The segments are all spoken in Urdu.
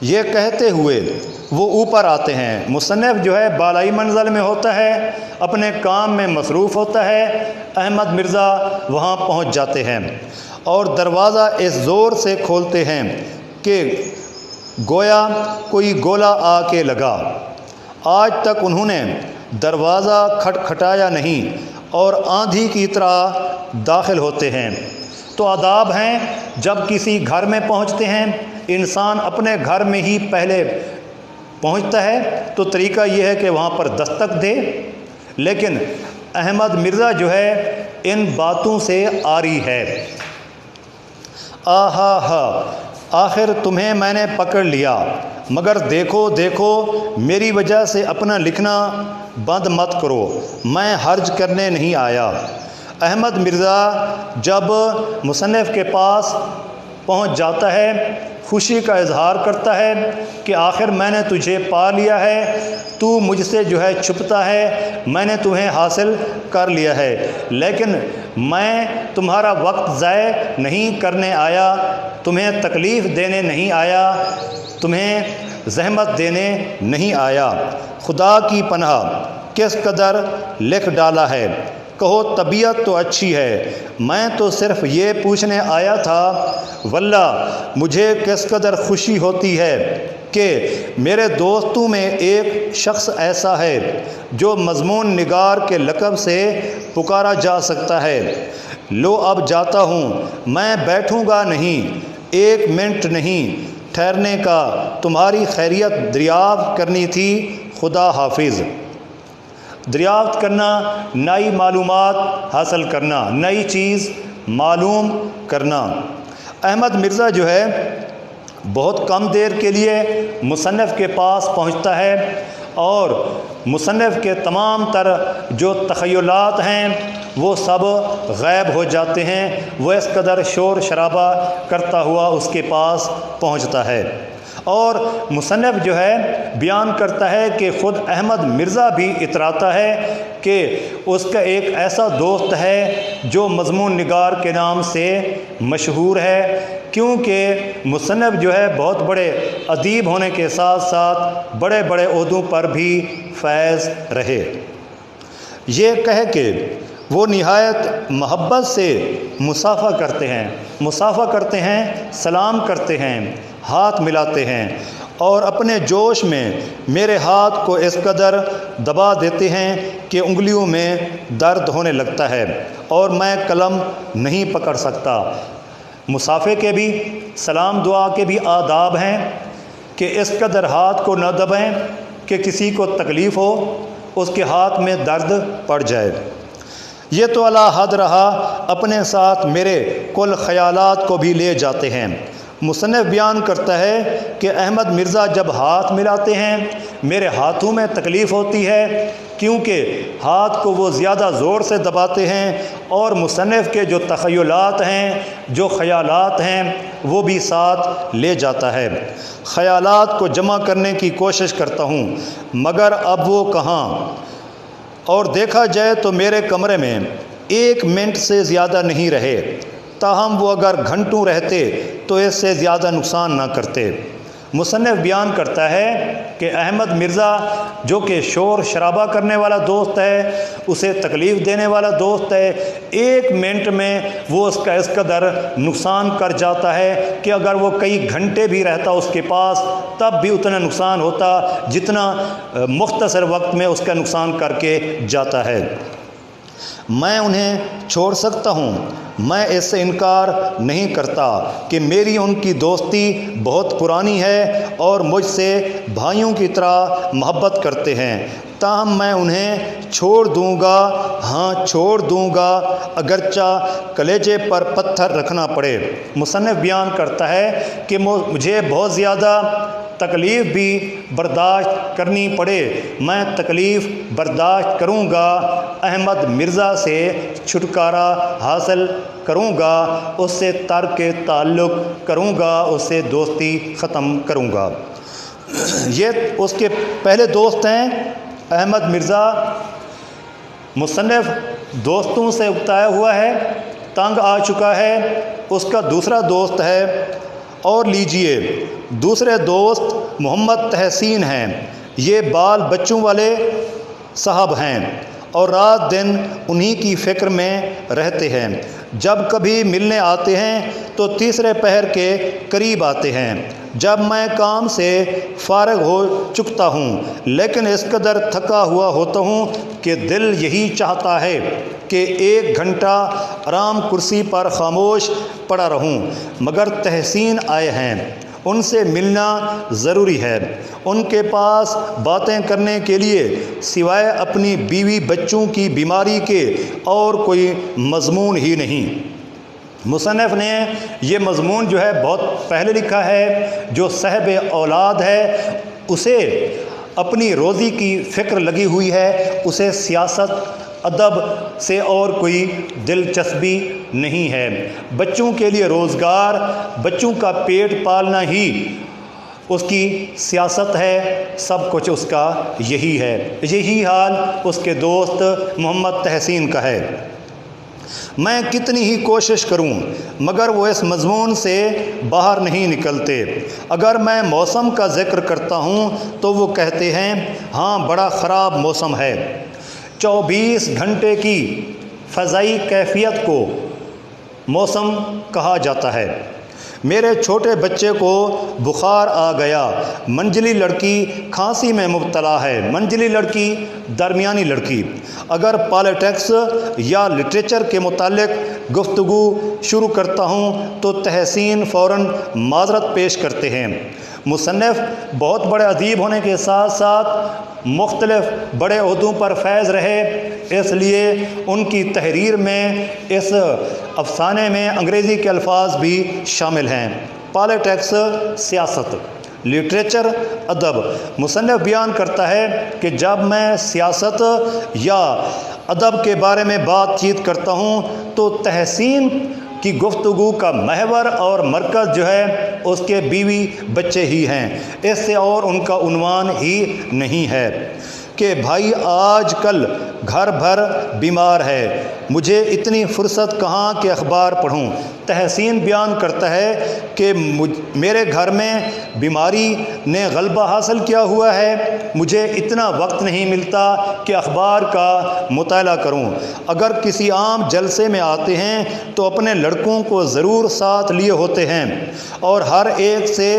یہ کہتے ہوئے وہ اوپر آتے ہیں۔ مصنف جو ہے بالائی منزل میں ہوتا ہے، اپنے کام میں مصروف ہوتا ہے، احمد مرزا وہاں پہنچ جاتے ہیں اور دروازہ اس زور سے کھولتے ہیں کہ گویا کوئی گولا آ کے لگا۔ آج تک انہوں نے دروازہ کھٹکھٹایا نہیں اور آندھی کی طرح داخل ہوتے ہیں۔ تو آداب ہیں، جب کسی گھر میں پہنچتے ہیں انسان اپنے گھر میں ہی پہلے پہنچتا ہے تو طریقہ یہ ہے کہ وہاں پر دستک دے، لیکن احمد مرزا جو ہے ان باتوں سے عاری ہے۔ آہا ہا، آخر تمہیں میں نے پکڑ لیا، مگر دیکھو دیکھو میری وجہ سے اپنا لکھنا بند مت کرو، میں حرج کرنے نہیں آیا۔ احمد مرزا جب مصنف کے پاس پہنچ جاتا ہے خوشی کا اظہار کرتا ہے کہ آخر میں نے تجھے پا لیا ہے، تو مجھ سے جو ہے چھپتا ہے، میں نے تمہیں حاصل کر لیا ہے، لیکن میں تمہارا وقت ضائع نہیں کرنے آیا، تمہیں تکلیف دینے نہیں آیا، تمہیں زحمت دینے نہیں آیا۔ خدا کی پناہ کس قدر لکھ ڈالا ہے، کہو طبیعت تو اچھی ہے، میں تو صرف یہ پوچھنے آیا تھا۔ واللہ مجھے کس قدر خوشی ہوتی ہے کہ میرے دوستوں میں ایک شخص ایسا ہے جو مضمون نگار کے لقب سے پکارا جا سکتا ہے۔ لو اب جاتا ہوں، میں بیٹھوں گا نہیں، ایک منٹ نہیں ٹھہرنے کا، تمہاری خیریت دریافت کرنی تھی، خدا حافظ۔ دریافت کرنا، نئی معلومات حاصل کرنا، نئی چیز معلوم کرنا۔ احمد مرزا جو ہے بہت کم دیر کے لیے مصنف کے پاس پہنچتا ہے اور مصنف کے تمام تر جو تخیلات ہیں وہ سب غائب ہو جاتے ہیں، وہ اس قدر شور شرابہ کرتا ہوا اس کے پاس پہنچتا ہے۔ اور مصنف جو ہے بیان کرتا ہے کہ خود احمد مرزا بھی اتراتا ہے کہ اس کا ایک ایسا دوست ہے جو مضمون نگار کے نام سے مشہور ہے، کیونکہ مصنف جو ہے بہت بڑے ادیب ہونے کے ساتھ ساتھ بڑے بڑے عہدوں پر بھی فیض رہے۔ یہ کہہ کے وہ نہایت محبت سے مصافحہ کرتے ہیں، سلام کرتے ہیں، ہاتھ ملاتے ہیں اور اپنے جوش میں میرے ہاتھ کو اس قدر دبا دیتے ہیں کہ انگلیوں میں درد ہونے لگتا ہے اور میں قلم نہیں پکڑ سکتا۔ مصافحے کے بھی، سلام دعا کے بھی آداب ہیں کہ اس قدر ہاتھ کو نہ دبائیں کہ کسی کو تکلیف ہو، اس کے ہاتھ میں درد پڑ جائے۔ یہ تو اعلیٰ حد رہا، اپنے ساتھ میرے کل خیالات کو بھی لے جاتے ہیں۔ مصنف بیان کرتا ہے کہ احمد مرزا جب ہاتھ ملاتے ہیں میرے ہاتھوں میں تکلیف ہوتی ہے، کیونکہ ہاتھ کو وہ زیادہ زور سے دباتے ہیں اور مصنف کے جو تخیلات ہیں، جو خیالات ہیں، وہ بھی ساتھ لے جاتا ہے۔ خیالات کو جمع کرنے کی کوشش کرتا ہوں مگر اب وہ کہاں، اور دیکھا جائے تو میرے کمرے میں ایک منٹ سے زیادہ نہیں رہے، تاہم وہ اگر گھنٹوں رہتے تو اس سے زیادہ نقصان نہ کرتے۔ مصنف بیان کرتا ہے کہ احمد مرزا جو کہ شور شرابہ کرنے والا دوست ہے، اسے تکلیف دینے والا دوست ہے، ایک منٹ میں وہ اس کا اس قدر نقصان کر جاتا ہے کہ اگر وہ کئی گھنٹے بھی رہتا اس کے پاس تب بھی اتنا نقصان ہوتا جتنا مختصر وقت میں اس کا نقصان کر کے جاتا ہے۔ میں انہیں چھوڑ سکتا ہوں، میں اس سے انکار نہیں کرتا کہ میری ان کی دوستی بہت پرانی ہے اور مجھ سے بھائیوں کی طرح محبت کرتے ہیں، تاہم میں انہیں چھوڑ دوں گا، ہاں چھوڑ دوں گا، اگرچہ کلیجے پر پتھر رکھنا پڑے۔ مصنف بیان کرتا ہے کہ مجھے بہت زیادہ تکلیف بھی برداشت کرنی پڑے، میں تکلیف برداشت کروں گا، احمد مرزا سے چھٹکارا حاصل کروں گا، اس سے ترک تعلق کروں گا، اس سے دوستی ختم کروں گا۔ یہ اس کے پہلے دوست ہیں احمد مرزا۔ مصنف دوستوں سے اکتایا ہوا ہے، تنگ آ چکا ہے۔ اس کا دوسرا دوست ہے اور لیجئے دوسرے دوست محمد تحسین ہیں، یہ بال بچوں والے صاحب ہیں اور رات دن انہی کی فکر میں رہتے ہیں۔ جب کبھی ملنے آتے ہیں تو تیسرے پہر کے قریب آتے ہیں، جب میں کام سے فارغ ہو چکتا ہوں لیکن اس قدر تھکا ہوا ہوتا ہوں کہ دل یہی چاہتا ہے کہ 1 گھنٹہ آرام کرسی پر خاموش پڑا رہوں، مگر تحسین آئے ہیں، ان سے ملنا ضروری ہے۔ ان کے پاس باتیں کرنے کے لیے سوائے اپنی بیوی بچوں کی بیماری کے اور کوئی مضمون ہی نہیں۔ مصنف نے یہ مضمون جو ہے بہت پہلے لکھا ہے۔ جو صاحب اولاد ہے اسے اپنی روزی کی فکر لگی ہوئی ہے، اسے سیاست ادب سے اور کوئی دلچسپی نہیں ہے۔ بچوں کے لیے روزگار، بچوں کا پیٹ پالنا ہی اس کی سیاست ہے، سب کچھ اس کا یہی ہے۔ یہی حال اس کے دوست محمد تحسین کا ہے۔ میں کتنی ہی کوشش کروں مگر وہ اس مضمون سے باہر نہیں نکلتے۔ اگر میں موسم کا ذکر کرتا ہوں تو وہ کہتے ہیں ہاں بڑا خراب موسم ہے۔ 24 گھنٹے کی فضائی کیفیت کو موسم کہا جاتا ہے۔ میرے چھوٹے بچے کو بخار آ گیا، منجلی لڑکی کھانسی میں مبتلا ہے، منجلی لڑکی درمیانی لڑکی۔ اگر پالیٹکس یا لٹریچر کے متعلق گفتگو شروع کرتا ہوں تو تحسین فوراً معذرت پیش کرتے ہیں۔ مصنف بہت بڑے ادیب ہونے کے ساتھ ساتھ مختلف بڑے عہدوں پر فیض رہے، اس لیے ان کی تحریر میں اس افسانے میں انگریزی کے الفاظ بھی شامل ہیں۔ پالیٹکس سیاست، لٹریچر ادب۔ مصنف بیان کرتا ہے کہ جب میں سیاست یا ادب کے بارے میں بات چیت کرتا ہوں تو تحسین کی گفتگو کا محور اور مرکز جو ہے اس کے بیوی بچے ہی ہیں، اس سے اور ان کا عنوان ہی نہیں ہے کہ بھائی آج کل گھر بھر بیمار ہے، مجھے اتنی فرصت کہاں کہ اخبار پڑھوں۔ تحسین بیان کرتا ہے کہ میرے گھر میں بیماری نے غلبہ حاصل کیا ہوا ہے، مجھے اتنا وقت نہیں ملتا کہ اخبار کا مطالعہ کروں۔ اگر کسی عام جلسے میں آتے ہیں تو اپنے لڑکوں کو ضرور ساتھ لیے ہوتے ہیں اور ہر ایک سے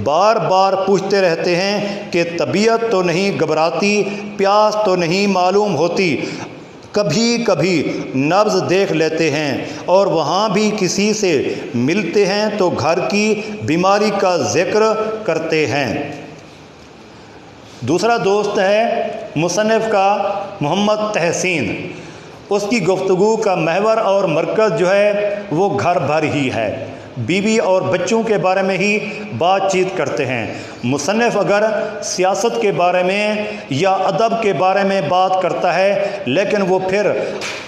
بار بار پوچھتے رہتے ہیں کہ طبیعت تو نہیں گھبراتی، پیاس تو نہیں معلوم ہوتی۔ کبھی کبھی نبض دیکھ لیتے ہیں اور وہاں بھی کسی سے ملتے ہیں تو گھر کی بیماری کا ذکر کرتے ہیں۔ دوسرا دوست ہے مصنف کا محمد تحسین۔ اس کی گفتگو کا محور اور مرکز جو ہے وہ گھر بھر ہی ہے، بیوی اور بچوں کے بارے میں ہی بات چیت کرتے ہیں۔ مصنف اگر سیاست کے بارے میں یا ادب کے بارے میں بات کرتا ہے لیکن وہ پھر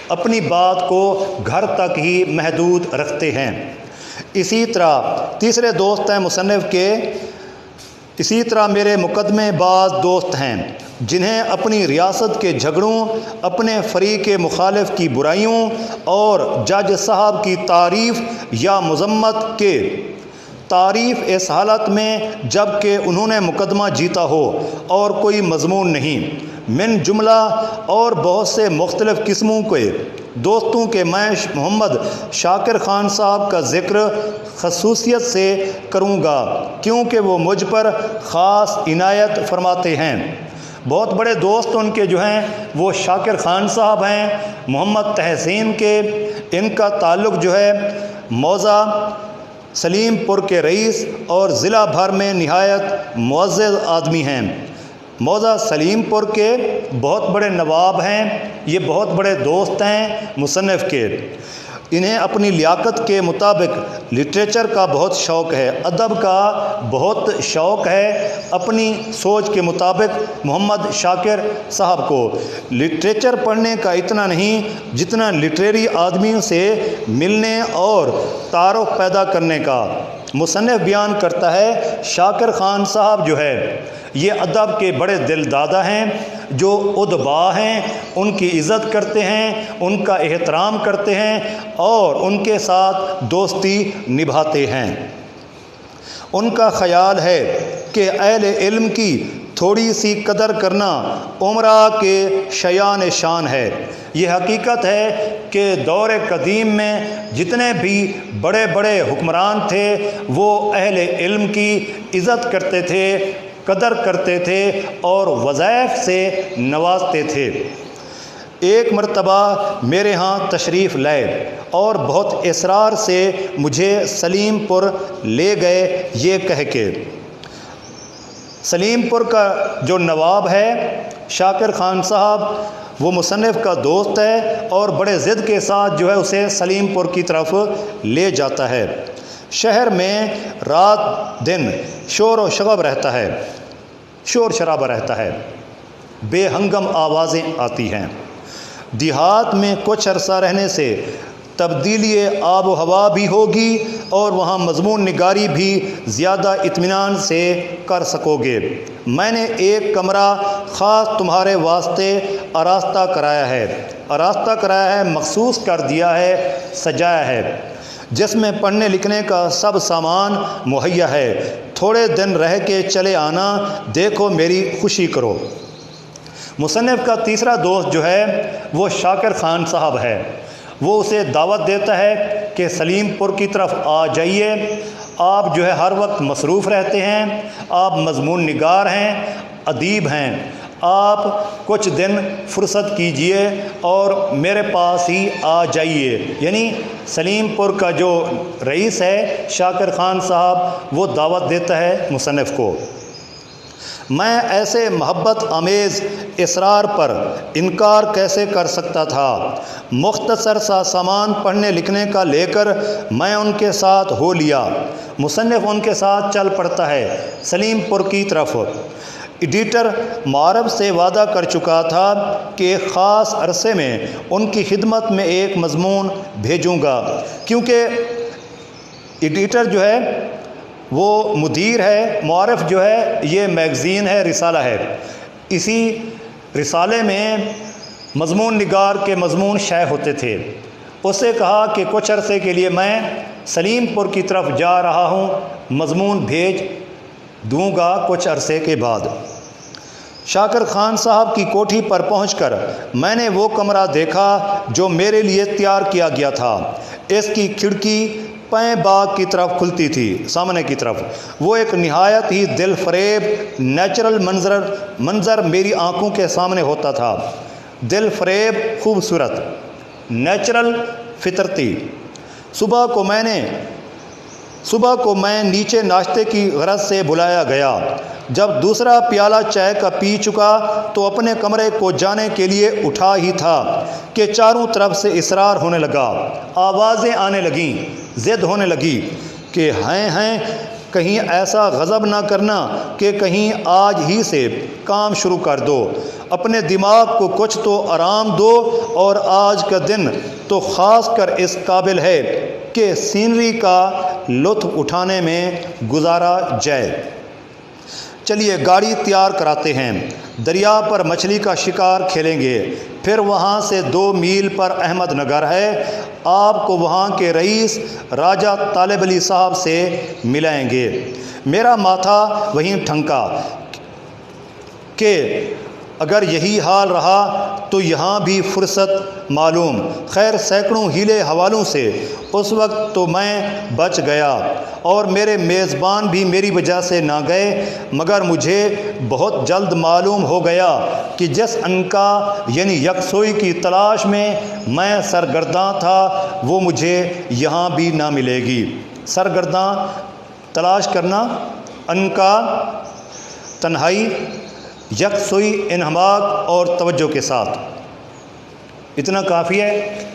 اپنی بات کو گھر تک ہی محدود رکھتے ہیں۔ اسی طرح تیسرے دوست ہیں مصنف کے، اسی طرح میرے مقدمے باز دوست ہیں جنہیں اپنی ریاست کے جھگڑوں، اپنے فریق مخالف کی برائیوں اور جج صاحب کی تعریف یا مذمت کے تعریف اس حالت میں جب کہ انہوں نے مقدمہ جیتا ہو اور کوئی مضمون نہیں، من جملہ اور بہت سے مختلف قسموں کے دوستوں کے میں محمد شاکر خان صاحب کا ذکر خصوصیت سے کروں گا کیونکہ وہ مجھ پر خاص عنایت فرماتے ہیں۔ بہت بڑے دوست ان کے جو ہیں وہ شاکر خان صاحب ہیں۔ محمد تحسین کے ان کا تعلق جو ہے موضع سلیم پور کے رئیس اور ضلع بھر میں نہایت معزز آدمی ہیں۔ موضع سلیم پور کے بہت بڑے نواب ہیں، یہ بہت بڑے دوست ہیں مصنف کے۔ انہیں اپنی لیاقت کے مطابق لٹریچر کا بہت شوق ہے، ادب کا بہت شوق ہے۔ اپنی سوچ کے مطابق محمد شاکر صاحب کو لٹریچر پڑھنے کا اتنا نہیں جتنا لٹریری آدمیوں سے ملنے اور تعارف پیدا کرنے کا۔ مصنف بیان کرتا ہے شاکر خان صاحب جو ہے یہ ادب کے بڑے دل دادا ہیں، جو ادبا ہیں ان کی عزت کرتے ہیں، ان کا احترام کرتے ہیں اور ان کے ساتھ دوستی نبھاتے ہیں۔ ان کا خیال ہے کہ اہل علم کی تھوڑی سی قدر کرنا عمرا کے شیان شان ہے۔ یہ حقیقت ہے کہ دور قدیم میں جتنے بھی بڑے بڑے حکمران تھے وہ اہل علم کی عزت کرتے تھے، قدر کرتے تھے اور وظائف سے نوازتے تھے۔ ایک مرتبہ میرے ہاں تشریف لائے اور بہت اصرار سے مجھے سلیم پور لے گئے، یہ کہہ کے سلیم پور کا جو نواب ہے شاکر خان صاحب، وہ مصنف کا دوست ہے اور بڑے ضد کے ساتھ جو ہے اسے سلیم پور کی طرف لے جاتا ہے۔ شہر میں رات دن شور و شغب رہتا ہے، شور شرابہ رہتا ہے، بے ہنگم آوازیں آتی ہیں۔ دیہات میں کچھ عرصہ رہنے سے تبدیلی آب و ہوا بھی ہوگی اور وہاں مضمون نگاری بھی زیادہ اطمینان سے کر سکو گے۔ میں نے ایک کمرہ خاص تمہارے واسطے آراستہ کرایا ہے، مخصوص کر دیا ہے، سجایا ہے، جس میں پڑھنے لکھنے کا سب سامان مہیا ہے۔ تھوڑے دن رہ کے چلے آنا، دیکھو میری خوشی کرو۔ مصنف کا تیسرا دوست جو ہے وہ شاکر خان صاحب ہے، وہ اسے دعوت دیتا ہے کہ سلیم پور کی طرف آ جائیے، آپ جو ہے ہر وقت مصروف رہتے ہیں، آپ مضمون نگار ہیں، ادیب ہیں، آپ کچھ دن فرصت کیجئے اور میرے پاس ہی آ جائیے۔ یعنی سلیم پور کا جو رئیس ہے شاکر خان صاحب، وہ دعوت دیتا ہے مصنف کو۔ میں ایسے محبت آمیز اصرار پر انکار کیسے کر سکتا تھا؟ مختصر سا سامان پڑھنے لکھنے کا لے کر میں ان کے ساتھ ہو لیا۔ مصنف ان کے ساتھ چل پڑتا ہے سلیم پور کی طرف۔ ایڈیٹر معرب سے وعدہ کر چکا تھا کہ ایک خاص عرصے میں ان کی خدمت میں ایک مضمون بھیجوں گا، کیونکہ ایڈیٹر جو ہے وہ مدیر ہے، معرف جو ہے یہ میگزین ہے، رسالہ ہے۔ اسی رسالے میں مضمون نگار کے مضمون شائع ہوتے تھے۔ اس سے کہا کہ کچھ عرصے کے لیے میں سلیم پور کی طرف جا رہا ہوں، مضمون بھیج دوں گا کچھ عرصے کے بعد۔ شاکر خان صاحب کی کوٹھی پر پہنچ کر میں نے وہ کمرہ دیکھا جو میرے لیے تیار کیا گیا تھا۔ اس کی کھڑکی پیں باغ کی طرف کھلتی تھی، سامنے کی طرف۔ وہ ایک نہایت ہی دل فریب نیچرل منظر میری آنکھوں کے سامنے ہوتا تھا۔ دل فریب خوبصورت، نیچرل فطرتی۔ صبح کو میں نیچے ناشتے کی غرض سے بلایا گیا۔ جب دوسرا پیالہ چائے کا پی چکا تو اپنے کمرے کو جانے کے لیے اٹھا ہی تھا کہ چاروں طرف سے اصرار ہونے لگا، آوازیں آنے لگیں، ضد ہونے لگی کہ ہیں کہیں ایسا غضب نہ کرنا کہ کہیں آج ہی سے کام شروع کر دو، اپنے دماغ کو کچھ تو آرام دو، اور آج کا دن تو خاص کر اس قابل ہے کہ سینری کا لطف اٹھانے میں گزارا جائے۔ چلیے گاڑی تیار کراتے ہیں، دریا پر مچھلی کا شکار کھیلیں گے، پھر وہاں سے 2 میل پر احمد نگر ہے، آپ کو وہاں کے رئیس راجہ طالب علی صاحب سے ملائیں گے۔ میرا ماتھا وہیں ٹھنکا کہ اگر یہی حال رہا تو یہاں بھی فرصت معلوم۔ خیر سینکڑوں ہیلے حوالوں سے اس وقت تو میں بچ گیا اور میرے میزبان بھی میری وجہ سے نہ گئے، مگر مجھے بہت جلد معلوم ہو گیا کہ جس عنقا یعنی یکسوئی کی تلاش میں میں سرگرداں تھا وہ مجھے یہاں بھی نہ ملے گی۔ سرگرداں تلاش کرنا، عنقا تنہائی، یکسوئی انہماک اور توجہ کے ساتھ، اتنا کافی ہے۔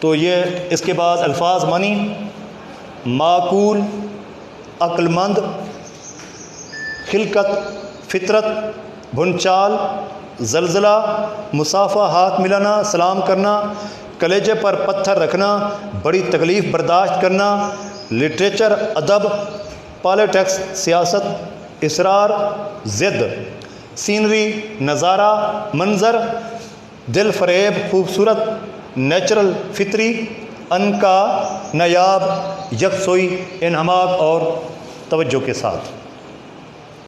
تو یہ اس کے بعد الفاظ معنی: معقول، عقل مند، خلقت، فطرت، بھنچال، زلزلہ، مسافہ ہاتھ ملانا، سلام کرنا، کلیجے پر پتھر رکھنا، بڑی تکلیف برداشت کرنا، لٹریچر، ادب، پالیٹکس، سیاست، اصرار، ضد، سینری، نظارہ، منظر، دل فریب خوبصورت، نیچرل فطری، عنقا نایاب، یکسوئی انہماک اور توجہ کے ساتھ.